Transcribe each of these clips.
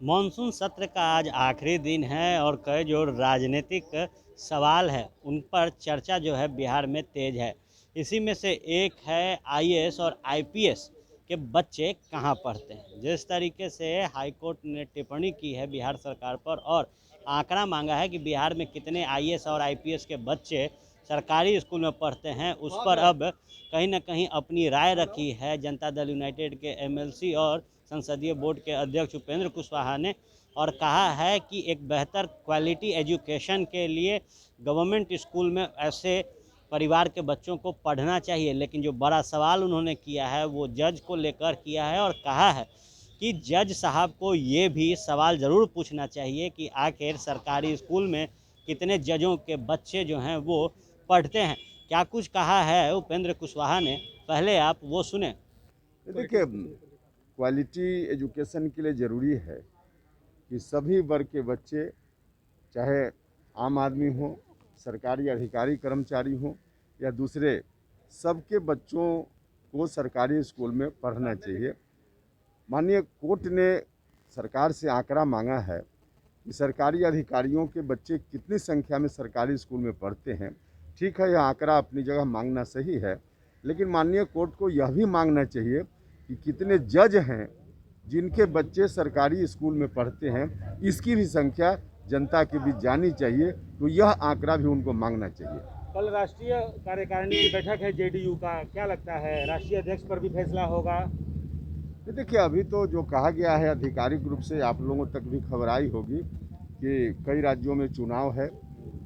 Monsoon सत्र का आज आखिरी दिन है और कई जो राजनीतिक सवाल है उन पर चर्चा जो है बिहार में तेज है। इसी में से एक है आईएएस और आईपीएस के बच्चे कहाँ पढ़ते हैं। जिस तरीके से हाई कोर्ट ने टिप्पणी की है बिहार सरकार पर और आंकड़ा मांगा है कि बिहार में कितने आईएएस और आईपीएस के बच्चे सरकारी स्कूल में पढ़ते हैं, उस पर अब कहीं ना कहीं अपनी राय रखी है जनता दल यूनाइटेड के एमएलसी और संसदीय बोर्ड के अध्यक्ष उपेंद्र कुशवाहा ने, और कहा है कि एक बेहतर क्वालिटी एजुकेशन के लिए गवर्नमेंट स्कूल में ऐसे परिवार के बच्चों को पढ़ना चाहिए। लेकिन जो बड़ा सवाल उन्होंने किया है वो जज को लेकर किया है और कहा है कि जज साहब को ये भी सवाल ज़रूर पूछना चाहिए कि आखिर सरकारी स्कूल में कितने जजों के बच्चे जो हैं वो पढ़ते हैं। क्या कुछ कहा है उपेंद्र कुशवाहा ने, पहले आप वो सुने। देखिए, क्वालिटी एजुकेशन के लिए ज़रूरी है कि सभी वर्ग के बच्चे, चाहे आम आदमी हो, सरकारी अधिकारी कर्मचारी हो या दूसरे, सबके बच्चों को सरकारी स्कूल में पढ़ना चाहिए। माननीय कोर्ट ने सरकार से आंकड़ा मांगा है कि सरकारी अधिकारियों के बच्चे कितनी संख्या में सरकारी स्कूल में पढ़ते हैं। ठीक है, यह आंकड़ा अपनी जगह मांगना सही है, लेकिन माननीय कोर्ट को यह भी मांगना चाहिए कि कितने जज हैं जिनके बच्चे सरकारी स्कूल में पढ़ते हैं। इसकी भी संख्या जनता के बीच जानी चाहिए, तो यह आंकड़ा भी उनको मांगना चाहिए। कल राष्ट्रीय कार्यकारिणी की बैठक है जेडीयू का, क्या लगता है राष्ट्रीय अध्यक्ष पर भी फैसला होगा? देखिए, अभी तो जो कहा गया है आधिकारिक रूप से आप लोगों तक भी खबर आई होगी कि कई राज्यों में चुनाव है,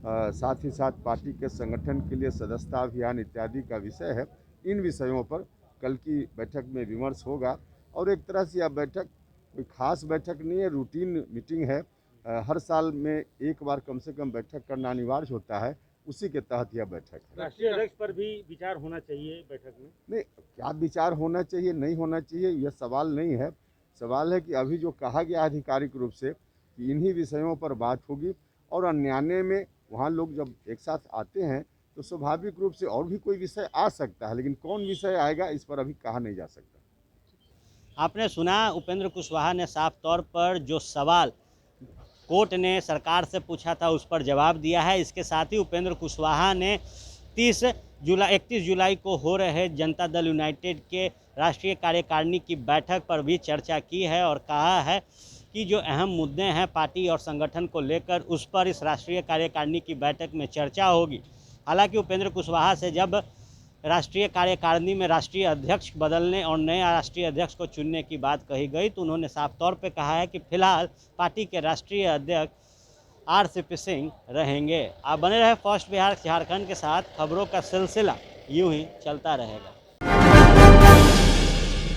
साथ ही साथ पार्टी के संगठन के लिए सदस्यता अभियान इत्यादि का विषय है। इन विषयों पर कल की बैठक में विमर्श होगा और एक तरह से यह बैठक कोई खास बैठक नहीं है, रूटीन मीटिंग है। हर साल में एक बार कम से कम बैठक करना अनिवार्य होता है, उसी के तहत यह बैठक है। राष्ट्रीय अध्यक्ष पर भी विचार होना चाहिए बैठक में? नहीं, क्या विचार होना चाहिए नहीं होना चाहिए यह सवाल नहीं है। सवाल है कि अभी जो कहा गया आधिकारिक रूप से कि इन्हीं विषयों पर बात होगी, और अन्यान्य में वहाँ लोग जब एक साथ आते हैं तो स्वाभाविक रूप से और भी कोई विषय आ सकता है, लेकिन कौन विषय आएगा इस पर अभी कहा नहीं जा सकता। आपने सुना उपेंद्र कुशवाहा ने साफ तौर पर जो सवाल कोर्ट ने सरकार से पूछा था उस पर जवाब दिया है। इसके साथ ही उपेंद्र कुशवाहा ने 31 जुलाई को हो रहे जनता दल यूनाइटेड के राष्ट्रीय कार्यकारिणी की बैठक पर भी चर्चा की है और कहा है कि जो अहम मुद्दे हैं पार्टी और संगठन को लेकर उस पर इस राष्ट्रीय कार्यकारिणी की बैठक में चर्चा होगी। हालांकि उपेंद्र कुशवाहा से जब राष्ट्रीय कार्यकारिणी में राष्ट्रीय अध्यक्ष बदलने और नए राष्ट्रीय अध्यक्ष को चुनने की बात कही गई तो उन्होंने साफ तौर पे कहा है कि फिलहाल पार्टी के राष्ट्रीय अध्यक्ष आरसीपी सिंह रहेंगे। आप बने रहे फर्स्ट बिहार झारखंड के साथ, खबरों का सिलसिला यूं ही चलता रहेगा।